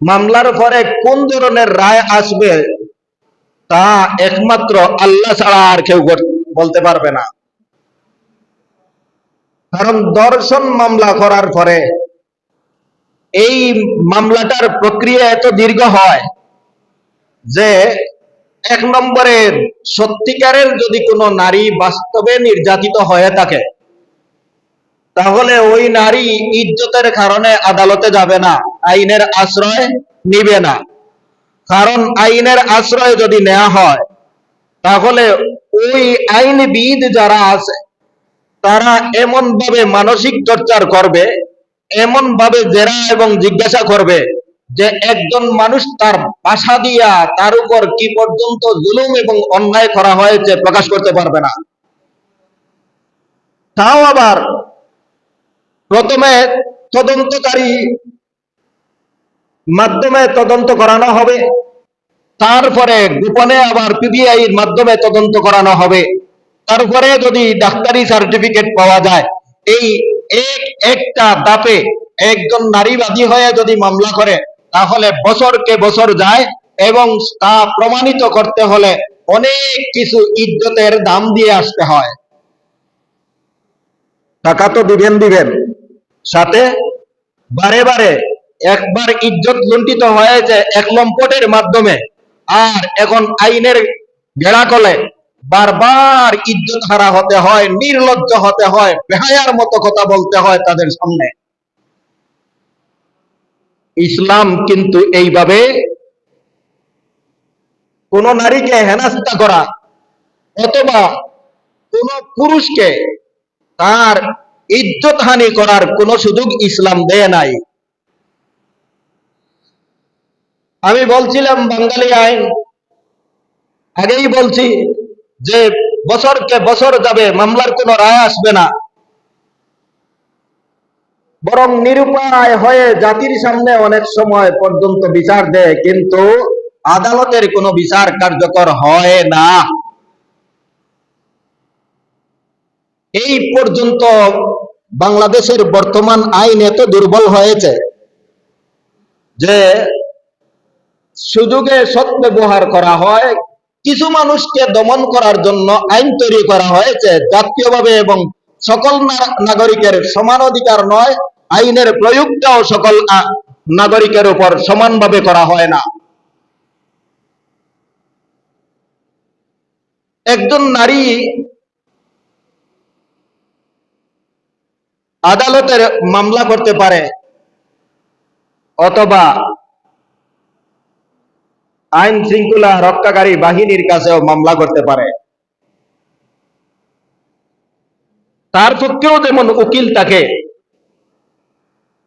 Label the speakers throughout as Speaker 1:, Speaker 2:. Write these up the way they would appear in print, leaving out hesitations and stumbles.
Speaker 1: মামলার পরে কোন ধরনের রায় আসবে তা একমাত্র আল্লাহ ছাড়া আর কেউ বলতে পারবে না। কারণ দর্শন মামলা করার পরে এই মামলাটার প্রক্রিয়া এত দীর্ঘ হয় যে এক নম্বরে সত্যিকারের যদি কোনো নারী বাস্তবে নির্যাতিত হয়ে থাকে তাহলে ওই নারী ইজ্জতের কারণে আদালতে যাবে না, আইনের আশ্রয় নিবে না। কারণ আইনের আশ্রয় যদি নেওয়া হয় তাহলে ওই আইনবিদ যারা আছে তারা এমন ভাবে মানসিক টর্চার করবে, এমন ভাবে জেরা এবং জিজ্ঞাসা করবে যে একজন মানুষ তার ভাষা দিয়া তার উপর কি পর্যন্ত জুলুম এবং অন্যায় করা হয়েছে প্রকাশ করতে পারবে না। তাও আবার প্রথমে তদন্তকারী মাধ্যমে তদন্ত করানো হবে, তারপরে গোপনে আবার পিবিআইর মাধ্যমে তদন্ত করানো হবে, তারপরে যদি ডাক্তারি সার্টিফিকেট পাওয়া যায়। এই একটা ধাপে একজন নারীবাদী হয়ে যদি মামলা করে তাহলে বছরকে বছর যায় এবং তা প্রমাণিত করতে হলে অনেক কিছু ইজ্জতের দাম দিয়ে আসতে হয়। টাকা তো দিবেন, সাথে বারে বারে একবার ইজ্জত লুণ্ঠিত হয়েছে এক লম্পটের মাধ্যমে, আর এখন আইনের বেড়াকলে বারবার ইজ্জত হারা হতে হয়, নির্লজ্জ হতে হয়, বেহায়ার মতো কথা বলতে হয় তাদের সামনে। ইসলাম কিন্তু এইভাবে কোন নারীকে হেনস্থা করা অথবা কোন পুরুষকে তার ইজ্জত হানি করার কোন সুযোগ ইসলাম দেয় নাই। আমি বলছিলাম বাঙালি আইন, আগেই বলছি যে বছরকে বছর যাবে, মামলার কোনো রায় আসবে না, বরং নিরুপায় হয়ে জাতির সামনে অনেক সময় পর্যন্ত বিচার দেয়, কিন্তু আদালতের কোনো বিচার কার্যকর হয় না। এই পর্যন্ত বাংলাদেশের বর্তমান আইন এত দুর্বল হয়েছে যে সুযোগে সদ্ব্যবহার করা হয়। কিছু মানুষকে দমন করার জন্য আইন তৈরি করা হয়েছে জাতীয়ভাবে, এবং সকল নাগরিকের সমান অধিকার নয়, আইনের প্রয়োগটাও সকল নাগরিকের উপর সমানভাবে করা হয় না। একজন নারী আদালতের মামলা করতে পারে অথবা আইন শৃঙ্খলা রক্ষাকারী বাহিনীর কাছেও মামলা করতে পারে। তার পক্ষেও যেমন উকিল থাকে,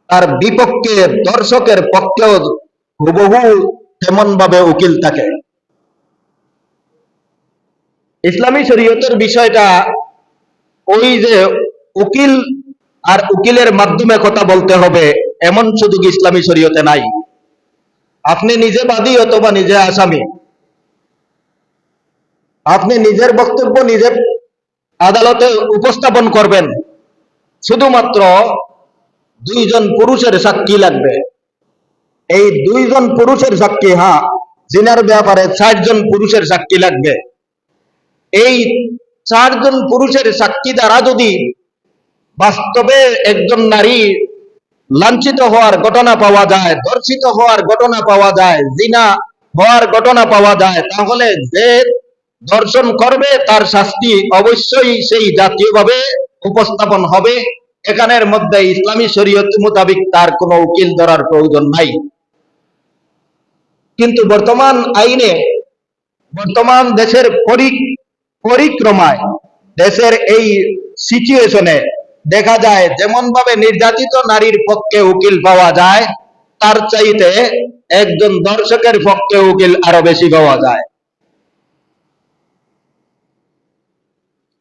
Speaker 1: তার বিপক্ষে দর্শকের পক্ষেও হুবহু তেমন ভাবে উকিল থাকে। ইসলামী শরীয়তের বিষয়টা ওই যে উকিল আর উকিলের মাধ্যমে কথা বলতে হবে এমন সুযোগ ইসলামী শরীয়তে নাই। আপনি নিজে বাদী অথবা নিজে আসামি, আপনি নিজের বক্তব্য নিজে আদালতে উপস্থাপন করবেন, শুধুমাত্র দুইজন পুরুষের সাক্ষী লাগবে। এই দুইজন পুরুষের সাক্ষী, হ্যাঁ, জিনার ব্যাপারে 4 জন পুরুষের সাক্ষী লাগবে। এই 4 জন পুরুষের সাক্ষী দ্বারা যদি বাস্তবে একজন নারী লাঞ্ছিত হওয়ার ঘটনা পাওয়া যায়, ধর্ষিত হওয়ার ঘটনা পাওয়া যায়, জিনা হওয়ার ঘটনা পাওয়া যায়, তাহলে যে ধর্ষণ করবে তার শাস্তি অবশ্যই সেই জাতীয়ভাবে উপস্থাপন হবে। এখানের মধ্যে ইসলামী শরীয়ত মোতাবেক তার কোনো উকিল ধরার প্রয়োজন নাই। কিন্তু বর্তমান আইনে, বর্তমান দেশের পরিক্রমায়, দেশের এই সিচুয়েশনে দেখা যায় যেমন ভাবে নির্যাতিত নারীর পক্ষে উকিল পাওয়া যায়, তার চাইতে একজন দর্শকের পক্ষে উকিল আরো বেশি পাওয়া যায়।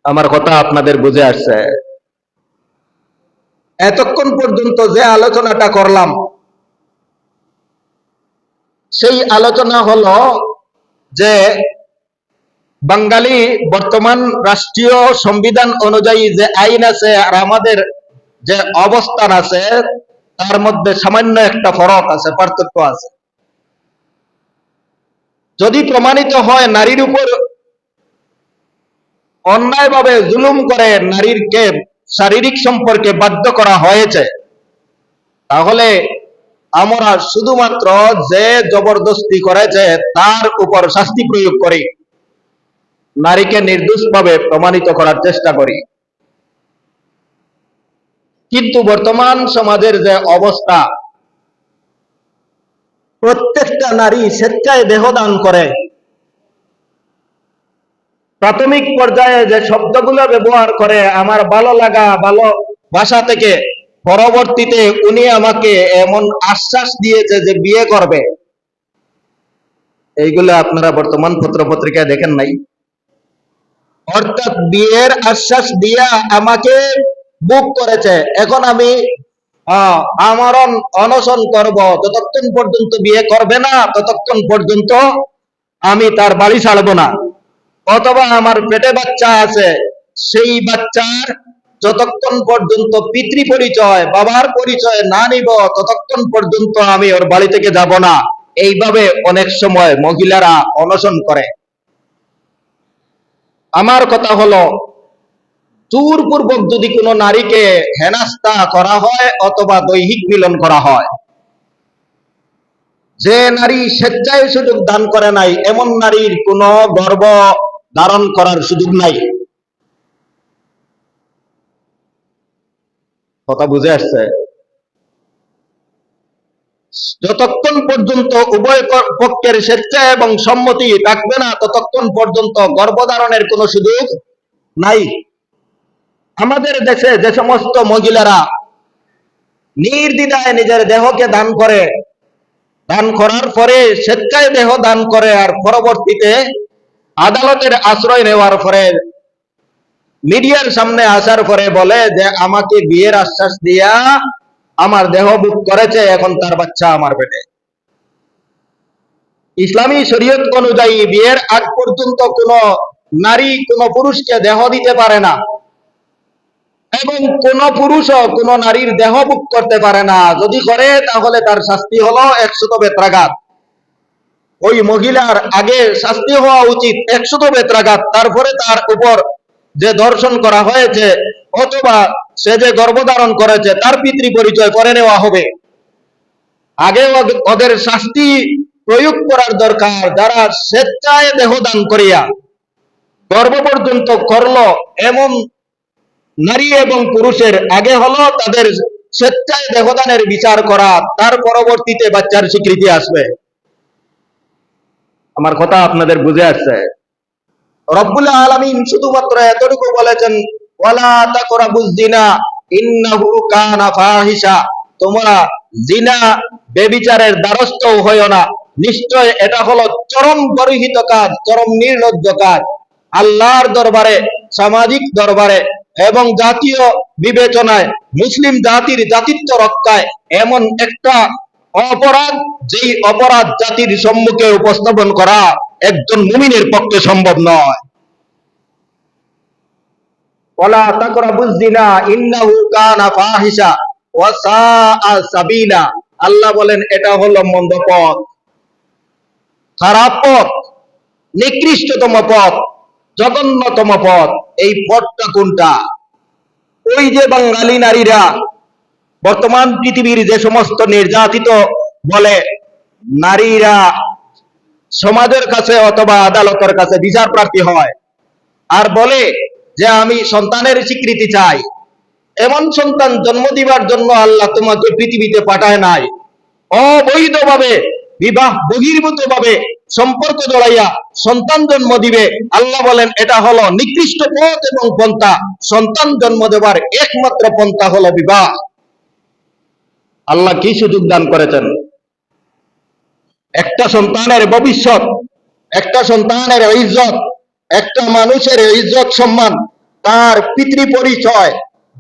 Speaker 1: আমার কথা আপনাদের বুঝে আসছে? এতক্ষণ পর্যন্ত যে আলোচনাটা করলাম সেই আলোচনা হলো যে বাঙালি বর্তমান রাষ্ট্রীয় সংবিধান অনুযায়ী যে আইন আছে আর আমাদের যে অবস্থান আছে তার মধ্যে সামান্য একটা ফরক আছে, পার্থক্য আছে। যদি প্রমাণিত হয় নারীর উপর অন্যায়ভাবে জুলুম করে নারীকে শারীরিক সম্পর্কে বাধ্য করা হয়েছে, তাহলে আমরা শুধুমাত্র যে জবরদস্তি করেছে তার উপর শাস্তি প্রয়োগ করি, নারীকে নির্দোষভাবে প্রমাণিত করার চেষ্টা করি। কিন্তু বর্তমান সমাজের যে অবস্থা, প্রত্যেকটা নারী স্বেচ্ছায় দেহদান করে। প্রাথমিক পর্যায়ে যে শব্দগুলো ব্যবহার করে আমার ভালো লাগা, ভালোবাসা থেকে, পরবর্তীতে উনি আমাকে এমন আশ্বাস দিয়েছে যে বিয়ে করবে, এইগুলো আপনারা বর্তমান পত্র পত্রিকায় দেখেন নাই? অর্থাৎ বিয়ের আশ্বাস দিয়া আমাকে বুক করেছে, এখন আমি আমরণ অনশন করব, যতক্ষণ পর্যন্ত বিয়ে করবে না ততক্ষণ পর্যন্ত আমি তার বাড়ি ছাড়বো না। অথবা আমার পেটে বাচ্চা আছে, সেই বাচ্চার যতক্ষণ পর্যন্ত পিতৃ পরিচয়, বাবার পরিচয় না নিব ততক্ষণ পর্যন্ত আমি ওর বাড়ি থেকে যাব না। এইভাবে অনেক সময় মহিলারা অনশন করে। আমার কথা হলো, জোরপূর্বক যদি কোনো নারীকে হেনস্থা করা হয় অথবা দৈহিক মিলন করা হয়, যে নারী স্বেচ্ছায় সুযোগ দান করে নাই, এমন নারীর কোনো গর্ভ ধারণ করার সুযোগ নাই। কথা বুঝে আসছে? যতক্ষণ পর্যন্ত উভয় পক্ষের স্বেচ্ছা এবং সম্মতি থাকবে না ততক্ষণ পর্যন্ত গর্ভধারণের কোনো সুযোগ নাই। আমাদের দেশে যে সমস্ত মহিলারা নির্দ্বিধায় নিজের দেহকে দান করে, দান করার পরে স্বেচ্ছায় দেহ দান করে, আর পরবর্তীতে আদালতের আশ্রয় নেওয়ার পরে মিডিয়ার সামনে আসার পরে বলে যে আমাকে বিয়ের আশ্বাস দিয়া আমার দেহ বুক করেছে, এখন তার বাচ্চা আমার পেটে। ইসলামী শরীয়ত অনুযায়ী বিয়ের আগ পর্যন্ত কোন নারী কোন পুরুষকে দেহ দিতে পারে না, এবং কোন পুরুষও কোন নারীর দেহ বুক করতে পারে না। যদি করে তাহলে তার শাস্তি হলো 100 বেত্রাঘাত। ওই মহিলার আগে শাস্তি হওয়া উচিত 100 বেত্রাঘাত, তারপরে তার উপর যে ধর্ষণ করা হয়েছে অথবা সে যে গর্ভধারণ করেছে তার পিতৃ পরিচয় করে নেওয়া হবে। আগে ওদের শাস্তি প্রয়োগ করার দরকার। যারা স্বেচ্ছায় দেহদান করিয়া গর্ভ পর্যন্ত করলো, এমন নারী এবং পুরুষের আগে হলো তাদের স্বেচ্ছায় দেহদানের বিচার করা, তার পরবর্তীতে বাচ্চার স্বীকৃতি আসবে। আমার কথা আপনাদের বুঝে আসছে? রব্বুল আলামিন শুধুমাত্র এতটুকু বলেছেন, ওয়ালা তাকরাবুজ জিনা ইন্নাহু কানা ফাহিশা, তোমরা জিনা ব্যভিচারের দ্বারস্থ হইও না, নিশ্চয় এটা হলো চরম গর্হিত কাজ, চরম নির্লজ্জ কাজ। আল্লাহর দরবারে, সামাজিক দরবারে এবং জাতীয় বিবেচনায় মুসলিম জাতির জাতিত্ব রক্ষায় এমন একটা অপরাধ, যেই অপরাধ জাতির সম্মুখে উপস্থাপন করা একজন মুমিনের পক্ষে সম্ভব নয়। ওয়ালা তাকরাবুজ জিনা ইন্নাহু কানা ফাহিশা ওয়া সাআ সাবিলা, আল্লাহ বলেন এটা হলো মন্দ পথ, খারাপ পথ, নিকৃষ্টতম পথ, জঘন্যতম পথ। এই পথটা কোনটা? ওই যে বাঙালি নারীরা বর্তমান পৃথিবীর যে সমস্ত নির্যাতিত বলে নারীরা সমাজের কাছে অথবা আদালতের কাছে বিচার প্রার্থী হয় আর বলে যে আমি সন্তানের স্বীকৃতি চাই, এমন সন্তান জন্ম দিবার জন্য আল্লাহ তোমাকে পৃথিবীতে পাঠায় নাই। অবৈধভাবে, বিবাহ বহির্ভূত ভাবে সম্পর্ক জড়াইয়া সন্তান জন্ম দিবে, আল্লাহ বলেন এটা হলো নিকৃষ্ট পথ এবং পন্থা। সন্তান জন্ম দেবার একমাত্র পন্থা হলো বিবাহ। আল্লাহ কি সুযোগ দান করেছেন? একটা সন্তানের ভবিষ্যৎ, একটা সন্তানের ইজ্জত, একটা মানুষের ইজ্জত সম্মান, তার পিতৃ পরিচয়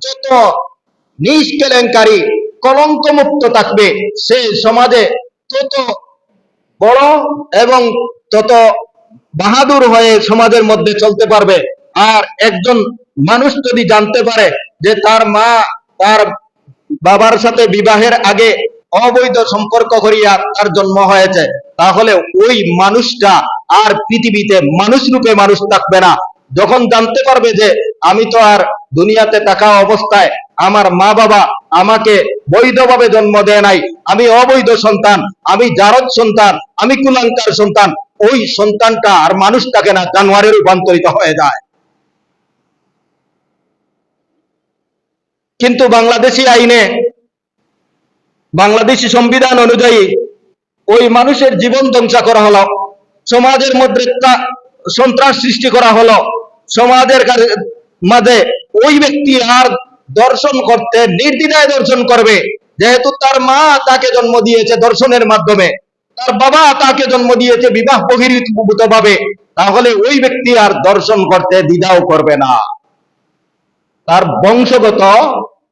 Speaker 1: যত নিষ্কেলেঙ্কারী কলঙ্কমুক্ত থাকবে, সে সমাজে তত বড় এবং তত বাহাদুর হয়ে সমাজের মধ্যে চলতে পারবে। আর একজন মানুষ যদি জানতে পারে যে তার মা তার বাবার সাথে বিবাহের আগে অবৈধ সম্পর্ক করিয়া তার জন্ম হয়েছে, তাহলে ওই মানুষটা আর পৃথিবীতে মানুষ রূপে মানুষ থাকবে না। যখন জানতে পারবে যে আমি তো আর দুনিয়াতে থাকা অবস্থায় আমার মা বাবা আমাকে বৈধভাবে জন্ম দেয় নাই, আমি অবৈধ সন্তান, আমি জারজ সন্তান, আমি কুলাঙ্কার সন্তান, ওই সন্তানটা আর মানুষ থাকে না, জানোয়ারে রূপান্তরিত হয়ে যায়। কিন্তু বাংলাদেশি আইনে, বাংলাদেশি সংবিধান অনুযায়ী ওই মানুষের জীবন ধ্বংস করা হলো, সমাজের মধ্যে সন্ত্রাস সৃষ্টি করা হলো, সমাজের মাঝে ওই ব্যক্তি আর দর্শন করতে নির্দ্বিধায় দর্শন করবে, যেহেতু তার মা তাকে জন্ম দিয়েছে দর্শনের মাধ্যমে, তার বাবা তাকে জন্ম দিয়েছে বিবাহ বহির্ভূত ভাবে, তাহলে ওই ব্যক্তি আর দর্শন করতে দ্বিধাও করবে না। তার বংশগত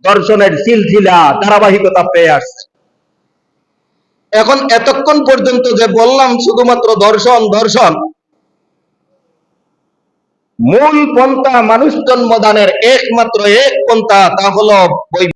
Speaker 1: দর্শনের সিলসিলা ধারাবাহিকতা পেয়ে আসছে। এখন এতক্ষণ পর্যন্ত যে বললাম শুধুমাত্র দর্শন দর্শন, মূল পন্থা মানুষ জন্মদানের একমাত্র এক পন্থা, তা হলো